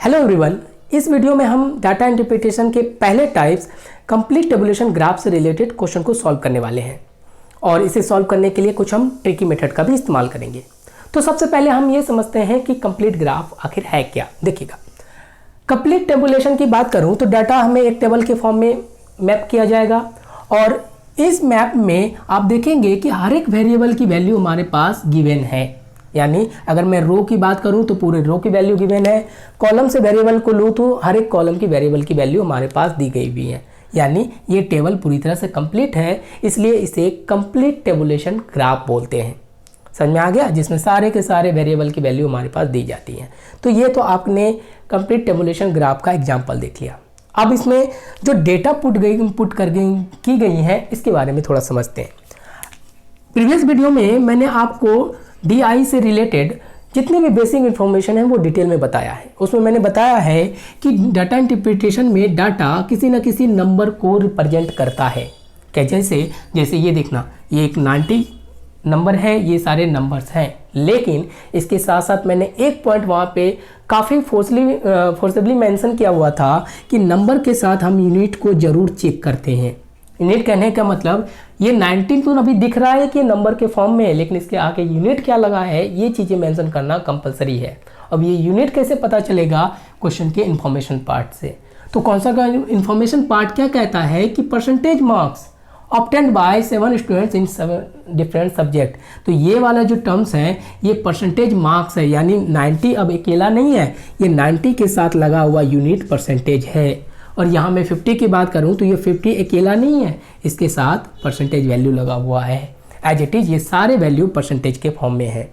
Hello everyone, इस video में हम डाटा इंटरप्रिटेशन के पहले टाइप्स कंप्लीट टेबुलेशन ग्राफ से रिलेटेड क्वेश्चन को सॉल्व करने वाले हैं और इसे सॉल्व करने के लिए कुछ हम ट्रिकी मेथड का भी इस्तेमाल करेंगे। तो सबसे पहले हम ये समझते हैं कि कंप्लीट ग्राफ आखिर है क्या। देखिएगा, कंप्लीट टेबुलेशन की बात करूं तो डाटा हमें एक टेबल के फॉर्म में मैप किया जाएगा और इस मैप में आप देखेंगे कि हर एक वेरिएबल की वैल्यू हमारे पास गिवन है। यानी अगर मैं रो की बात करूं तो पूरे रो की वैल्यू गिवन है, कॉलम से वेरिएबल को लूँ तो हर एक कॉलम की वेरिएबल की वैल्यू हमारे पास दी गई भी है। यानी ये टेबल पूरी तरह से कंप्लीट है, इसलिए इसे कंप्लीट टेबुलेशन ग्राफ बोलते हैं। समझ में आ गया? जिसमें सारे के सारे वेरिएबल की वैल्यू हमारे पास दी जाती है। तो ये तो आपने कंप्लीट टेबुलेशन ग्राफ का एग्जाम्पल देख लिया। अब इसमें जो डेटा की गई है इसके बारे में थोड़ा समझते हैं। प्रीवियस वीडियो में मैंने आपको DI से रिलेटेड जितनी भी बेसिक इन्फॉर्मेशन है वो डिटेल में बताया है। उसमें मैंने बताया है कि डाटा इंटरप्रिटेशन में डाटा किसी न किसी नंबर को रिप्रेजेंट करता है। क्या जैसे ये देखना, ये एक 90 नंबर है, ये सारे नंबर्स हैं, लेकिन इसके साथ साथ मैंने एक पॉइंट वहाँ पे काफ़ी फोर्सबली मेंशन किया हुआ था कि नंबर के साथ हम यूनिट को ज़रूर चेक करते हैं। यूनिट कहने का मतलब ये 19 तो अभी दिख रहा है कि नंबर के फॉर्म में है, लेकिन इसके आगे यूनिट क्या लगा है ये चीज़ें मेंशन करना कंपलसरी है। अब ये यूनिट कैसे पता चलेगा? क्वेश्चन के इन्फॉर्मेशन पार्ट से। तो कौन सा का इन्फॉर्मेशन पार्ट क्या कहता है कि percentage marks obtained by 7 students in 7 different subject. तो ये वाला जो टर्म्स है ये परसेंटेज मार्क्स है, यानी 90 अब अकेला नहीं है, ये 90 के साथ लगा हुआ यूनिट परसेंटेज है। और यहाँ मैं 50 की बात करूँ तो ये 50 अकेला नहीं है, इसके साथ परसेंटेज वैल्यू लगा हुआ है। एज इट इज़ ये सारे वैल्यू परसेंटेज के फॉर्म में है।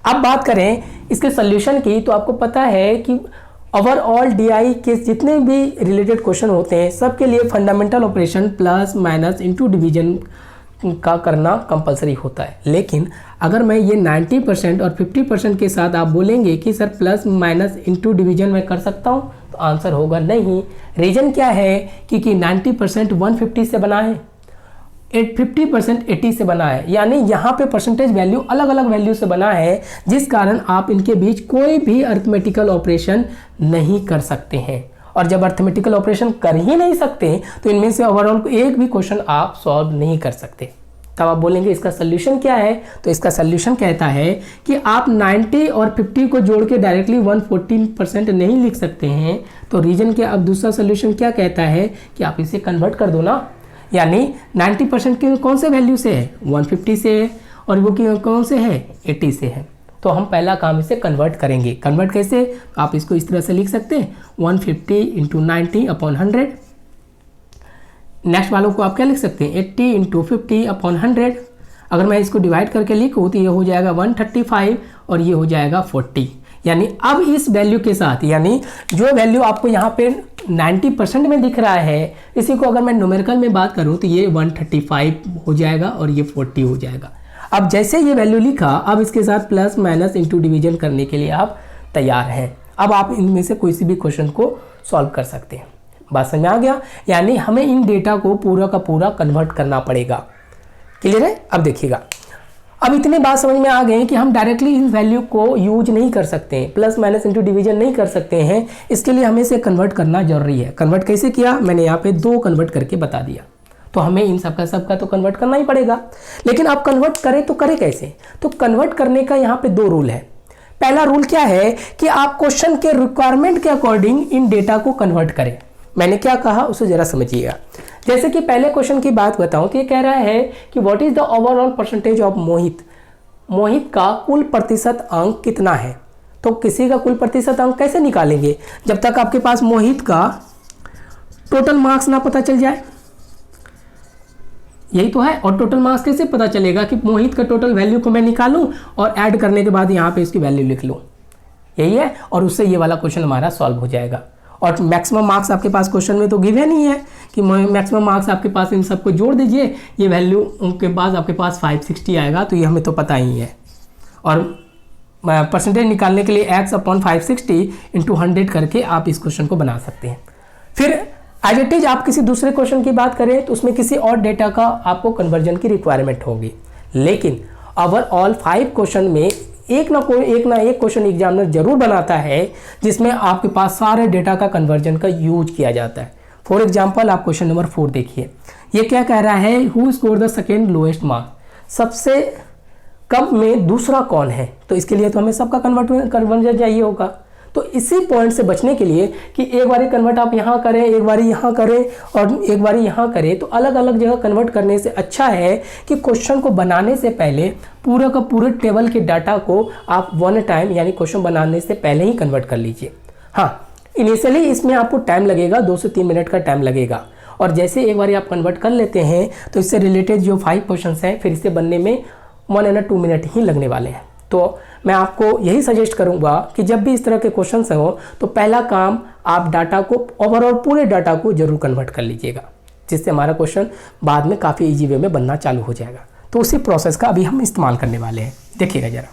अब बात करें इसके सोल्यूशन की, तो आपको पता है कि ओवरऑल DI के जितने भी रिलेटेड क्वेश्चन होते हैं सबके लिए fundamental operation plus minus into division का करना कंपलसरी होता है। लेकिन अगर मैं ये 90% और 50% के साथ आप बोलेंगे कि sir plus minus into division मैं कर सकता हूँ, तो आंसर होगा नहीं। रीज़न क्या है? क्योंकि 90% 150 से बना है, 50% 80 से बना है, यानी यहाँ पे परसेंटेज वैल्यू अलग अलग वैल्यू से बना है, जिस कारण आप इनके बीच कोई भी अरिथमेटिकल ऑपरेशन नहीं कर सकते हैं। और जब अरिथमेटिकल ऑपरेशन कर ही नहीं सकते तो इनमें से ओवरऑल एक भी क्वेश्चन आप सॉल्व नहीं कर सकते। तब आप बोलेंगे इसका सल्यूशन क्या है? तो इसका सल्यूशन कहता है कि आप 90 और 50 को जोड़ के डायरेक्टली 114% नहीं लिख सकते हैं। तो रीजन के अब दूसरा सल्यूशन क्या कहता है कि आप इसे कन्वर्ट कर दो ना। यानी 90% के कौन से वैल्यू से है? 150 से है, और वो कौन से है? 80 से है। तो हम पहला काम इसे कन्वर्ट करेंगे। कन्वर्ट कैसे? आप इसको इस तरह से लिख सकते हैं 150 इंटू 90/100। नेक्स्ट वालों को आप क्या लिख सकते हैं? 80 इंटू 50/100। अगर मैं इसको डिवाइड करके लिखूँ तो ये हो जाएगा 135 और ये हो जाएगा 40। यानी अब इस वैल्यू के साथ, यानी जो वैल्यू आपको यहाँ पे 90% में दिख रहा है, इसी को अगर मैं न्यूमेरिकल में बात करूँ तो ये 135 हो जाएगा और ये 40 हो जाएगा। अब जैसे ये वैल्यू लिखा, अब इसके साथ प्लस माइनस इंटू डिवीजन करने के लिए आप तैयार हैं। अब आप इनमें से कोई सी भी क्वेश्चन को सॉल्व कर सकते हैं। बात समझ में आ गया? यानी हमें इन डेटा को पूरा का पूरा कन्वर्ट करना पड़ेगा। क्लियर है? अब देखिएगा, अब इतनी बात समझ में आ गई कि हम डायरेक्टली इन वैल्यू को यूज नहीं कर सकते हैं, प्लस माइनस इंटू डिवीजन नहीं कर सकते हैं। इसके लिए हमें इसे कन्वर्ट करना जरूरी है। कन्वर्ट कैसे किया? मैंने यहाँ पे 2 कन्वर्ट करके बता दिया। तो हमें इन सबका तो कन्वर्ट करना ही पड़ेगा। लेकिन आप कन्वर्ट करें तो करें कैसे? तो कन्वर्ट करने का यहाँ पे 2 रूल है। पहला रूल क्या है कि आप क्वेश्चन के रिक्वायरमेंट के अकॉर्डिंग इन डेटा को कन्वर्ट करें। मैंने क्या कहा उसे जरा समझिएगा। जैसे कि पहले क्वेश्चन की बात बताऊं तो ये कह रहा है कि what is the overall percentage of Mohit. Mohit का कुल प्रतिशत अंक कितना है? तो किसी का कुल प्रतिशत अंक कैसे निकालेंगे जब तक आपके पास मोहित का टोटल मार्क्स ना पता चल जाए? यही तो है। और टोटल मार्क्स कैसे पता चलेगा कि मोहित का टोटल वैल्यू को मैं निकालूं और ऐड करने के बाद यहाँ पे इसकी वैल्यू लिख लूं? यही है, और उससे ये वाला क्वेश्चन हमारा सॉल्व हो जाएगा। और मैक्सिमम मार्क्स आपके पास क्वेश्चन में तो गिवन नहीं है कि मैक्सिमम मार्क्स आपके पास, इन सबको जोड़ दीजिए, ये वैल्यू के बाद आपके पास 560 आएगा। तो ये हमें तो पता ही है। और परसेंटेज निकालने के लिए x/560 इंटू 100 करके आप इस क्वेश्चन को बना सकते हैं। फिर एज इट इज आप किसी दूसरे क्वेश्चन की बात करें तो उसमें किसी और डेटा का आपको कन्वर्जन की रिक्वायरमेंट होगी। लेकिन ओवरऑल 5 क्वेश्चन में एक ना एक क्वेश्चन एग्जामिनर जरूर बनाता है जिसमें आपके पास सारे डेटा का कन्वर्जन का यूज किया जाता है। फॉर एग्जाम्पल आप क्वेश्चन नंबर 4 देखिए, ये क्या कह रहा है, who score the second lowest marks, सबसे कम में दूसरा कौन है। तो इसके लिए तो हमें सबका कन्वर्जन चाहिए होगा। तो इसी पॉइंट से बचने के लिए कि एक बारी कन्वर्ट आप यहाँ करें, एक बारी यहाँ करें और एक बारी यहाँ करें, तो अलग अलग जगह कन्वर्ट करने से अच्छा है कि क्वेश्चन को बनाने से पहले पूरा का पूरे टेबल के डाटा को आप वन टाइम यानी क्वेश्चन बनाने से पहले ही कन्वर्ट कर लीजिए। हाँ, इनिशियली इसमें आपको टाइम लगेगा, 2 से 3 मिनट का टाइम लगेगा, और जैसे एक बार आप कन्वर्ट कर लेते हैं तो इससे रिलेटेड जो 5 क्वेश्चन हैं फिर इसे बनने में 1 या 2 मिनट ही लगने वाले हैं। तो मैं आपको यही सजेस्ट करूंगा कि जब भी इस तरह के क्वेश्चन हो तो पहला काम आप डाटा को, ओवरऑल पूरे डाटा को जरूर कन्वर्ट कर लीजिएगा, जिससे हमारा क्वेश्चन बाद में काफ़ी ईजी वे में बनना चालू हो जाएगा। तो उसी प्रोसेस का अभी हम इस्तेमाल करने वाले हैं, देखिएगा ज़रा।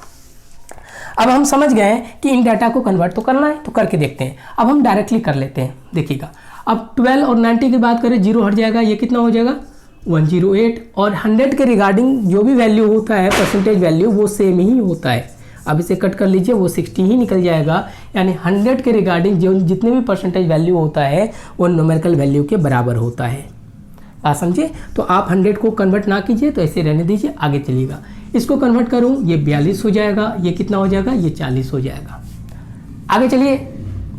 अब हम समझ गए कि इन डाटा को कन्वर्ट तो करना है, तो करके देखते हैं। अब हम डायरेक्टली कर लेते हैं, देखिएगा। अब 12 और 90 की बात करें, 0 हट जाएगा, ये कितना हो जाएगा 108, और 100 के रिगार्डिंग जो भी वैल्यू होता है परसेंटेज वैल्यू वो सेम ही होता है। अब इसे कट कर लीजिए, वो 60 ही निकल जाएगा, यानी 100 के रिगार्डिंग जो जितने भी परसेंटेज वैल्यू होता है वो न्यूमेरिकल वैल्यू के बराबर होता है। बात समझे? तो आप 100 को कन्वर्ट ना कीजिए, तो ऐसे रहने दीजिए, आगे चलिएगा। इसको कन्वर्ट करूँ, ये 42 हो जाएगा, ये कितना हो जाएगा, ये 40 हो जाएगा। आगे चलिए,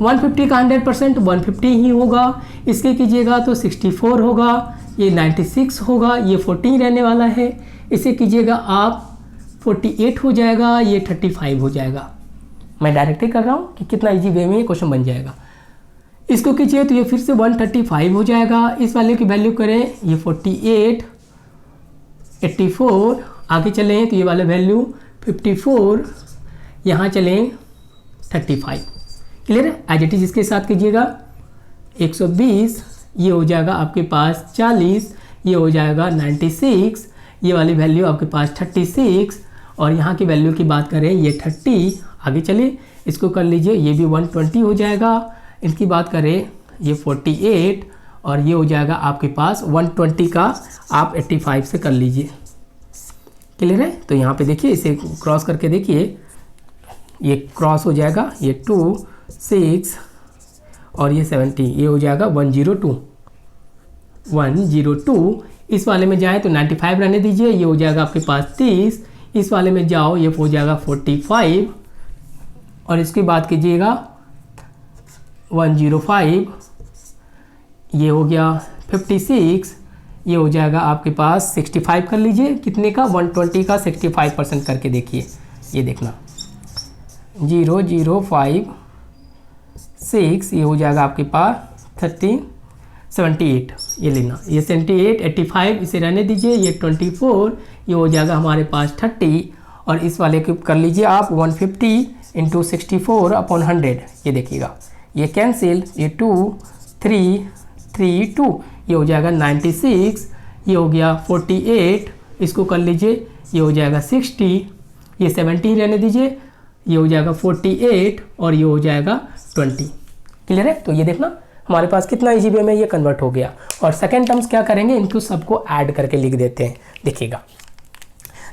150 का 100% 150 ही होगा, इसके कीजिएगा तो 64 होगा, ये 96 होगा, ये 14 रहने वाला है, इसे कीजिएगा आप 48 हो जाएगा, ये 35 हो जाएगा। मैं डायरेक्टली कर रहा हूँ कि कितना इजी वे में ये क्वेश्चन बन जाएगा। इसको कीजिए तो ये फिर से 135 हो जाएगा, इस वाले की वैल्यू करें ये 48, 84, आगे चलें तो ये वाला वैल्यू 54, यहाँ चलें 35। क्लियर है? एज इट इज इसके साथ कीजिएगा 120, ये हो जाएगा आपके पास 40, ये हो जाएगा 96, ये वाली वैल्यू आपके पास 36, और यहाँ की वैल्यू की बात करें ये 30। आगे चलिए, इसको कर लीजिए, ये भी 120 हो जाएगा, इनकी बात करें ये 48, और ये हो जाएगा आपके पास 120 का आप 85 से कर लीजिए। क्लियर है? तो यहाँ पे देखिए, इसे क्रॉस करके देखिए, ये क्रॉस हो जाएगा, ये 2, 6 और ये 70, ये हो जाएगा 102। इस वाले में जाए तो 95 रहने दीजिए, ये हो जाएगा आपके पास 30, इस वाले में जाओ ये हो जाएगा 45, और इसकी बात कीजिएगा 105, ये हो गया 56, ये हो जाएगा आपके पास 65 कर लीजिए, कितने का 120 का 65% करके देखिए, ये देखना 0056, ये हो जाएगा आपके पास 78, ये लेना, ये 78, 85 इसे रहने दीजिए, ये 24, ये हो जाएगा हमारे पास 30, और इस वाले को कर लीजिए आप 150 इंटू 64 अपॉन 100, ये देखिएगा, ये कैंसिल, ये 2, 3, 3, 2, ये हो जाएगा 96, ये हो गया 48, इसको कर लीजिए, ये हो जाएगा 60, ये 70 रहने दीजिए, ये हो जाएगा 48, और ये हो जाएगा 20। क्लियर है? तो ये देखना हमारे पास कितना इजी वे में ये कन्वर्ट हो गया। और सेकेंड टर्म्स क्या करेंगे, इनको सबको ऐड करके लिख देते हैं। देखिएगा,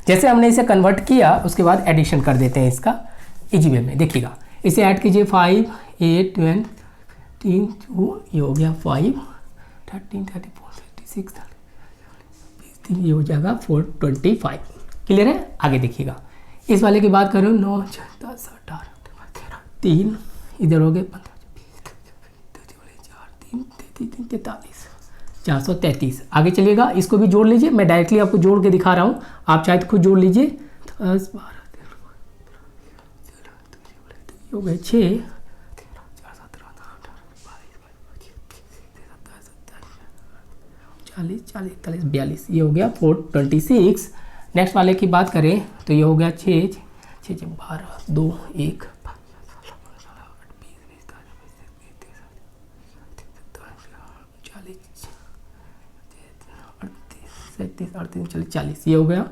जैसे हमने इसे कन्वर्ट किया उसके बाद एडिशन कर देते हैं इसका इजी वे में। देखिएगा, इसे ऐड कीजिए, 5, 8, 12, 3, 2, ये हो गया 5, 13, 34, 36, 20, ये हो जाएगा 425। क्लियर है? आगे देखिएगा, इस वाले की बात करूँ, 9, 10, 18, 3, इधर हो गए 15, 43, 433। आगे चलिएगा, इसको भी जोड़ लीजिए, मैं डायरेक्टली आपको जोड़ के दिखा रहा हूँ, आप चाहे तो खुद जोड़ लीजिए। 10, 12, 13, हो गए 6, 40, 41, 42, ये हो गया 426। नेक्स्ट वाले की बात करें तो ये हो गया 6, 12, 2, 1, 40, ये हो गया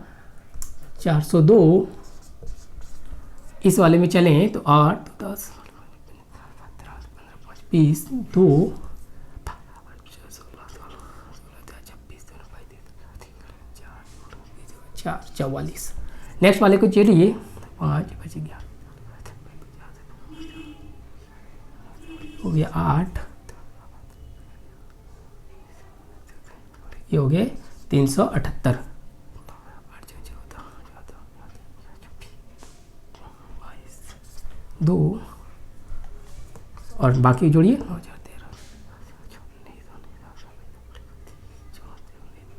402। इस वाले में चलें तो 8, 10, 20, 2, 4, 44। नेक्स्ट वाले को चलिए 5 बच गया, हो गया 8, ये हो गए 378, 2 और बाकी जोड़िए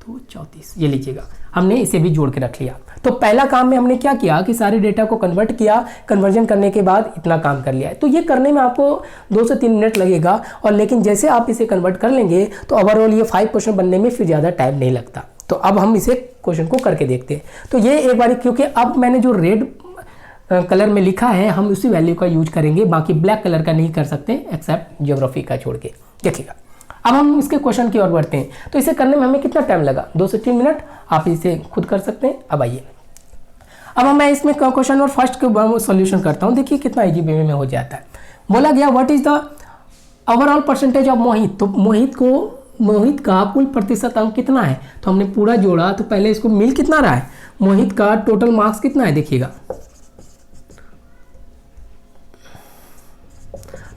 34, ये लीजिएगा, हमने इसे भी जोड़ के रख लिया। तो पहला काम में हमने क्या किया कि सारे डेटा को कन्वर्ट किया, कन्वर्जन करने के बाद इतना काम कर लिया है। तो ये करने में आपको 2 से 3 मिनट लगेगा, और लेकिन जैसे आप इसे कन्वर्ट कर लेंगे तो ओवरऑल ये 5 क्वेश्चन बनने में फिर ज़्यादा टाइम नहीं लगता। तो अब हम इसे क्वेश्चन को करके देखते हैं। तो ये एक बार, क्योंकि अब मैंने जो रेड कलर में लिखा है हम उसी वैल्यू का यूज करेंगे, बाकी ब्लैक कलर का नहीं कर सकते एक्सेप्ट ज्योग्राफी का छोड़ के। देखिएगा, अब हम इसके क्वेश्चन की ओर बढ़ते हैं। तो इसे करने में हमें कितना टाइम लगा, 2 से 3 मिनट, आप इसे खुद कर सकते हैं। अब आइए, अब मैं इसमें क्वेश्चन और फर्स्ट के सॉल्यूशन करता हूं। देखिए कितना इजी वे में हो जाता है। बोला गया what is the overall percentage of Mohit. तो मोहित का कुल प्रतिशत अंक कितना है, तो हमने पूरा जोड़ा। तो पहले इसको मिल कितना रहा है, मोहित का टोटल मार्क्स कितना है, देखिएगा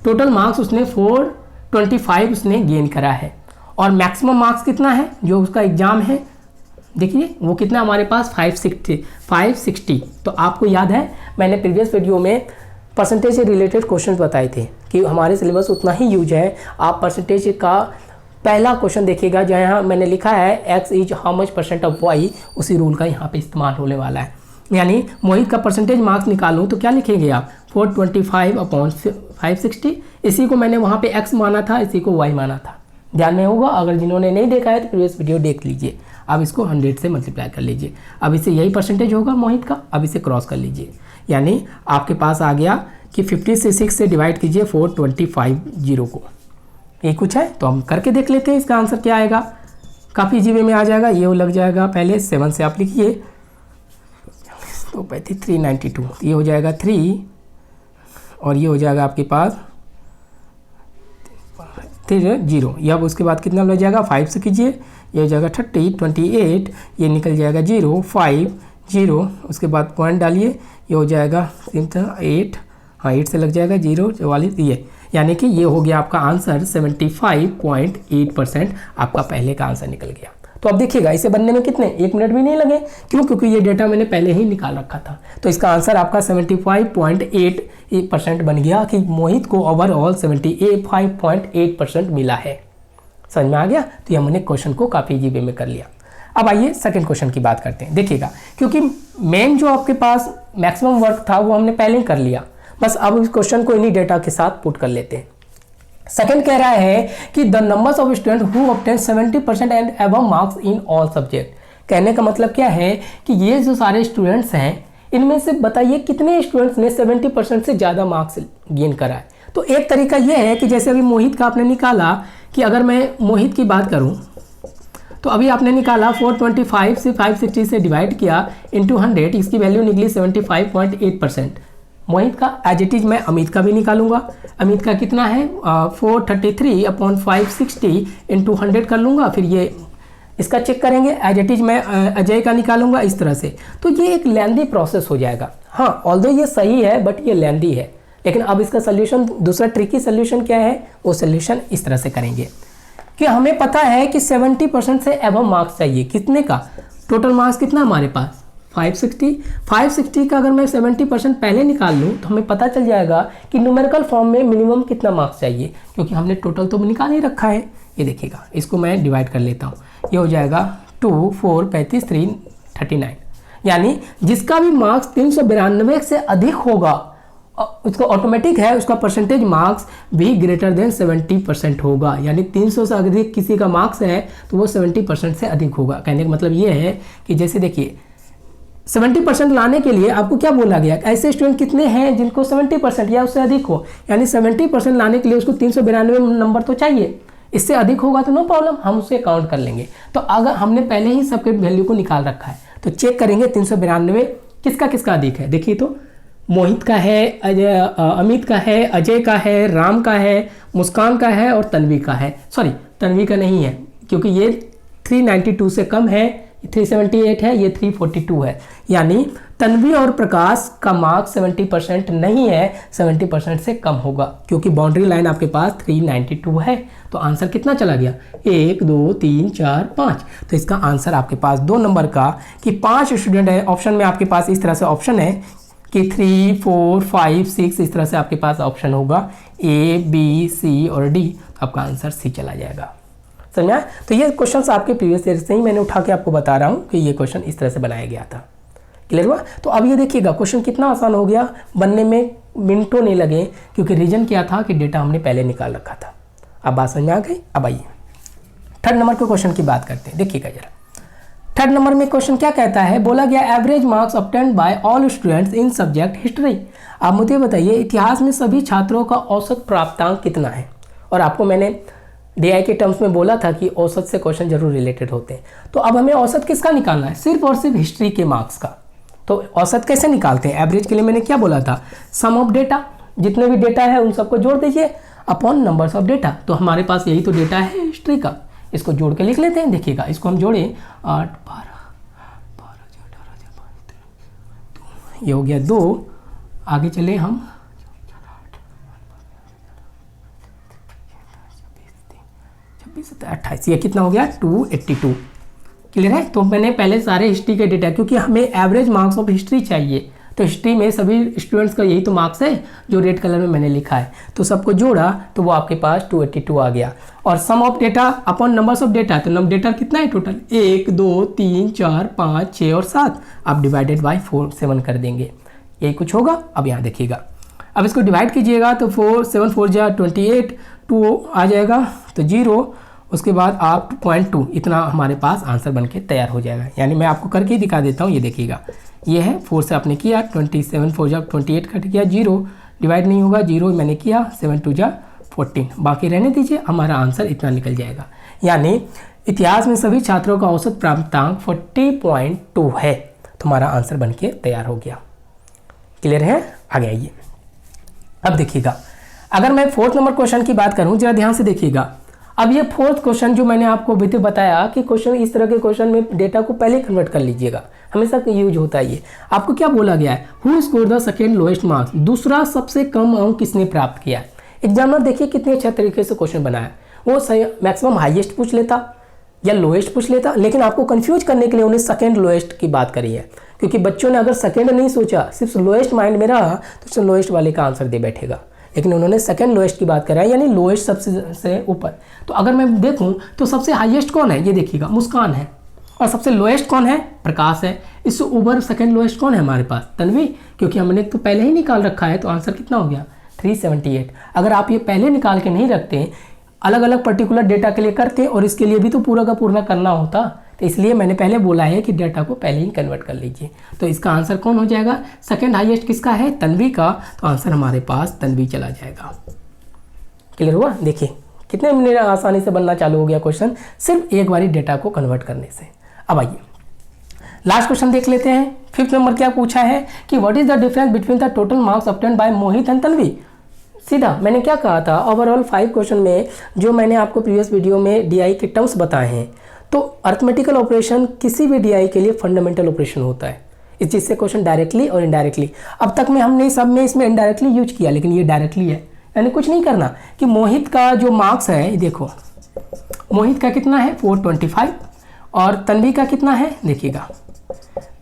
टोटल मार्क्स उसने 425 उसने गेन करा है, और मैक्सिमम मार्क्स कितना है जो उसका एग्जाम है, देखिए वो कितना हमारे पास 560। तो आपको याद है मैंने प्रीवियस वीडियो में परसेंटेज से रिलेटेड क्वेश्चंस बताए थे कि हमारे सिलेबस उतना ही यूज है। आप परसेंटेज का पहला क्वेश्चन देखिएगा जहाँ मैंने लिखा है x is how much percent of y, उसी रूल का यहाँ पे इस्तेमाल होने वाला है। यानी मोहित का परसेंटेज मार्क्स निकालूं तो क्या लिखेंगे आप, 425 अपॉन 560। इसी को मैंने वहाँ पे x माना था, इसी को y माना था, ध्यान में होगा। अगर जिन्होंने नहीं देखा है तो प्रीवियस वीडियो देख लीजिए। अब इसको 100 से मल्टीप्लाई कर लीजिए, अब इसे यही परसेंटेज होगा मोहित का। अब इसे क्रॉस कर लीजिए, यानी आपके पास आ गया कि 56 से डिवाइड कीजिए 425 को, ये कुछ है। तो हम करके देख लेते हैं इसका आंसर क्या आएगा। काफ़ी इजी वे में आ जाएगा, ये लग जाएगा। पहले 7 से आप लिखिए, तो 392, ये हो जाएगा 3, और ये हो जाएगा आपके पास 0। ये अब उसके बाद कितना लग जाएगा, 5 से कीजिए, ये हो जाएगा 30, 28, ये निकल जाएगा 0, 5, 0, उसके बाद पॉइंट डालिए, ये हो जाएगा 8, हाँ 8 से लग जाएगा 0, 44, ये यानी कि ये हो गया आपका आंसर। 75.8% आपका पहले का आंसर निकल गया। तो अब देखिएगा इसे बनने में कितने 1 मिनट भी नहीं लगे, क्यों, क्योंकि ये डेटा मैंने पहले ही निकाल रखा था। तो इसका आंसर आपका 75.8% बन गया कि मोहित को ओवरऑल 75.8% मिला है। समझ में आ गया। तो ये हमने क्वेश्चन को काफ़ी इजी वे में कर लिया। अब आइए सेकंड क्वेश्चन की बात करते हैं। देखिएगा, क्योंकि मेन जो आपके पास मैक्सिमम वर्क था वो हमने पहले ही कर लिया, बस अब इस क्वेश्चन को इन्हीं डेटा के साथ पुट कर लेते हैं। सेकंड कह रहा है कि the numbers of student who obtain 70% and above marks in all subject. कहने का मतलब क्या है कि ये जो सारे स्टूडेंट्स हैं इनमें से बताइए कितने स्टूडेंट्स ने 70% से ज़्यादा मार्क्स गेन करा है। तो एक तरीका ये है कि जैसे अभी मोहित का आपने निकाला, कि अगर मैं मोहित की बात करूँ तो अभी आपने निकाला 425 से 560 से डिवाइड किया इंटू 100, इसकी वैल्यू निकली 75.8%। मोहित का एज इट इज मैं अमित का भी निकालूंगा। अमित का कितना है 433 अपॉन 560 इंटू 100 कर लूँगा, फिर ये इसका चेक करेंगे। एज इट इज मैं अजय का निकालूंगा इस तरह से। तो ये एक लेंदी प्रोसेस हो जाएगा। हाँ, ऑल्दो ये सही है बट ये लेंदी है। लेकिन अब इसका सोल्यूशन, दूसरा ट्रिकी सोल्यूशन क्या है, वो सोल्यूशन इस तरह से करेंगे कि हमें पता है कि 70% से अबव मार्क्स चाहिए। कितने का, टोटल मार्क्स कितना हमारे पास 560 का अगर मैं 70% पहले निकाल लूँ तो हमें पता चल जाएगा कि न्यूमेरिकल फॉर्म में मिनिमम कितना मार्क्स चाहिए, क्योंकि हमने टोटल तो निकाल ही रखा है। ये देखिएगा, इसको मैं डिवाइड कर लेता हूँ। ये हो जाएगा 2, 4, 35, 3, 39, यानी जिसका भी मार्क्स 392 से अधिक होगा उसका ऑटोमेटिक है, उसका परसेंटेज मार्क्स भी ग्रेटर देन 70% होगा। यानी 300 से अधिक किसी का मार्क्स है तो वो 70% से अधिक होगा। कहने का मतलब ये है कि जैसे देखिए 70% लाने के लिए आपको क्या बोला गया, ऐसे स्टूडेंट कितने हैं जिनको 70% या उससे अधिक हो, यानी 70% लाने के लिए उसको 392 नंबर तो चाहिए। इससे अधिक होगा तो नो प्रॉब्लम, हम उसे काउंट कर लेंगे। तो अगर हमने पहले ही सबके वैल्यू को निकाल रखा है तो चेक करेंगे 392 किसका किसका अधिक है। देखिए तो मोहित का है, अमित का है, अजय का है, राम का है, मुस्कान का है और तन्वी का है। सॉरी, तन्वी का नहीं है क्योंकि ये 392 से कम है, 378 है, ये 342 है। यानी तन्वी और प्रकाश का मार्क्स 70% नहीं है, 70% से कम होगा, क्योंकि बाउंड्री लाइन आपके पास 392 है। तो आंसर कितना चला गया, 1 2 3 4 5। तो इसका आंसर आपके पास 2 नंबर का कि 5 स्टूडेंट है। ऑप्शन में आपके पास इस तरह से ऑप्शन है कि 3 4 5 6, इस तरह से आपके पास ऑप्शन होगा A B C और D। आपका आंसर C चला जाएगा। समझा? तो ये क्वेश्चन आपके प्रीवियस ईयर से ही मैंने उठा के आपको बता रहा हूँ कि ये क्वेश्चन इस तरह से बनाया गया था। क्लियर हुआ? तो अब ये देखिएगा क्वेश्चन कितना आसान हो गया, बनने में मिनटों नहीं लगे, क्योंकि रीजन क्या था कि डेटा हमने पहले निकाल रखा था। अब बात समझ में आ गई? अब आइए थर्ड नंबर के क्वेश्चन की बात करते हैं। देखिएगा जरा, थर्ड नंबर में क्वेश्चन क्या कहता है, बोला गया average marks obtained by all students in subject history. आप मुझे बताइए इतिहास में सभी छात्रों का औसत प्राप्तांक कितना है। और आपको मैंने DI के टर्म्स में बोला था कि औसत से क्वेश्चन जरूर रिलेटेड होते हैं। तो अब हमें औसत किसका निकालना है, सिर्फ और सिर्फ हिस्ट्री के मार्क्स का। तो औसत कैसे निकालते हैं, एवरेज के लिए मैंने क्या बोला था, सम ऑफ डेटा, जितने भी डेटा है उन सबको जोड़ दीजिए अपॉन नंबर्स ऑफ डेटा। तो हमारे पास यही तो डेटा है हिस्ट्री का, इसको जोड़ के लिख लेते हैं। देखिएगा इसको हम जोड़े 8 12 12 ये हो गया 2, आगे चले हम 28, ये कितना हो गया 282। क्लियर है? तो मैंने पहले सारे हिस्ट्री के डेटा, क्योंकि हमें एवरेज मार्क्स ऑफ हिस्ट्री चाहिए, तो हिस्ट्री में सभी स्टूडेंट्स का यही तो मार्क्स है जो रेड कलर में मैंने लिखा है। तो सबको जोड़ा तो वो आपके पास 282 आ गया। और sum of data upon numbers of data, तो नंबर डेटा कितना है टोटल, 1 2 3 4 5 6 और 7। आप डिवाइडेड बाई 7 कर देंगे, यही कुछ होगा। अब यहाँ देखिएगा, अब इसको डिवाइड कीजिएगा तो 4 7 4 जा 28, 2 आ जाएगा तो 0, उसके बाद आप 2.2, इतना हमारे पास आंसर बनके तैयार हो जाएगा। यानी मैं आपको करके ही दिखा देता हूँ, ये देखिएगा, ये है 4 से आपने किया 27 4 जा 28 कट गया, 0 डिवाइड नहीं होगा, 0 मैंने किया 7 2 जा 14, बाकी रहने दीजिए, हमारा आंसर इतना निकल जाएगा। यानी इतिहास में सभी छात्रों का औसत प्राप्तांक 40.2 है, तो हमारा आंसर बनके तैयार हो गया। क्लियर है? आगे आइए। अब देखिएगा, अगर मैं 4th नंबर क्वेश्चन की बात करूँ, जरा ध्यान से देखिएगा। अब ये 4th क्वेश्चन जो मैंने आपको अभी बताया कि क्वेश्चन इस तरह के क्वेश्चन में डेटा को पहले कन्वर्ट कर लीजिएगा, हमेशा यूज होता है ये। आपको क्या बोला गया है, who score the second lowest marks, दूसरा सबसे कम अंक किसने प्राप्त किया है। एग्जामिनर देखिए कितने अच्छे तरीके से क्वेश्चन बनाया, वो मैक्सिमम हाईएस्ट पूछ लेता या लोएस्ट पूछ लेता, लेकिन आपको कंफ्यूज करने के लिए उन्हें सेकेंड लोएस्ट की बात करी है, क्योंकि बच्चों ने अगर सेकेंड नहीं सोचा, सिर्फ लोएस्ट माइंड में रहा तो उसने लोएस्ट वाले का आंसर दे बैठेगा, लेकिन उन्होंने सेकंड लोएस्ट की बात करा है, यानी लोएस्ट सबसे ऊपर। तो अगर मैं देखूं तो सबसे हाईएस्ट कौन है, ये देखिएगा मुस्कान है, और सबसे लोएस्ट कौन है, प्रकाश है। इससे ऊपर सेकंड लोएस्ट कौन है हमारे पास, तन्वी, क्योंकि हमने तो पहले ही निकाल रखा है, तो आंसर कितना हो गया 378। अगर आप ये पहले निकाल के नहीं रखते, अलग अलग पर्टिकुलर डेटा के लिए करते, और इसके लिए भी तो पूरा का पूरा करना होता, तो इसलिए मैंने पहले बोला है कि डेटा को पहले ही कन्वर्ट कर लीजिए। तो इसका आंसर कौन हो जाएगा, सेकंड हाईएस्ट किसका है, तन्वी का, तो आंसर हमारे पास तन्वी चला जाएगा। क्लियर हुआ? देखिए कितने मिनट आसानी से बनना चालू हो गया क्वेश्चन, सिर्फ एक बारी डेटा को कन्वर्ट करने से। अब आइए लास्ट क्वेश्चन देख लेते हैं। 5th नंबर क्या पूछा है कि what is the difference between the total marks obtained by Mohit and Tanvi. सीधा मैंने क्या कहा था, ओवरऑल 5 क्वेश्चन में जो मैंने आपको प्रीवियस वीडियो में DI के टर्म्स बताए हैं, तो अर्थमेटिकल ऑपरेशन किसी भी DI के लिए फंडामेंटल ऑपरेशन होता है। इस चीज़ से क्वेश्चन डायरेक्टली और इनडायरेक्टली, अब तक में हमने सब में इसमें इनडायरेक्टली यूज किया, लेकिन ये डायरेक्टली है। यानी कुछ नहीं करना कि मोहित का जो मार्क्स है, देखो मोहित का कितना है 425, और तन्वी का कितना है, देखिएगा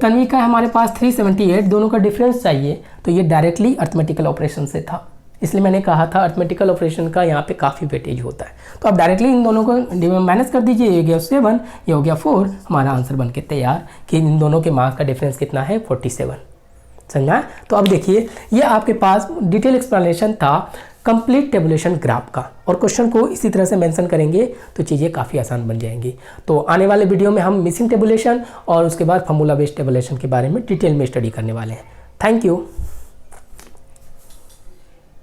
तन्वी का हमारे पास 378, दोनों का डिफरेंस चाहिए, तो ये डायरेक्टली अर्थमेटिकल ऑपरेशन से था। इसलिए मैंने कहा था अर्थमेटिकल ऑपरेशन का यहाँ पे काफ़ी वेटेज होता है। तो आप डायरेक्टली इन दोनों को माइनस कर दीजिए, ये हो गया 7, ये हो गया 4, हमारा आंसर बन के तैयार कि इन दोनों के मार्क्स का डिफरेंस कितना है 47। समझा? तो अब देखिए ये आपके पास डिटेल एक्सप्लेनेशन था कंप्लीट टेबुलेशन ग्राफ का, और क्वेश्चन को इसी तरह से मेंशन करेंगे तो चीज़ें काफ़ी आसान बन जाएंगी। तो आने वाले वीडियो में हम मिसिंग टेबुलेशन और उसके बाद फॉर्मूला बेस्ड टेबुलेशन के बारे में डिटेल में स्टडी करने वाले हैं। Thank you.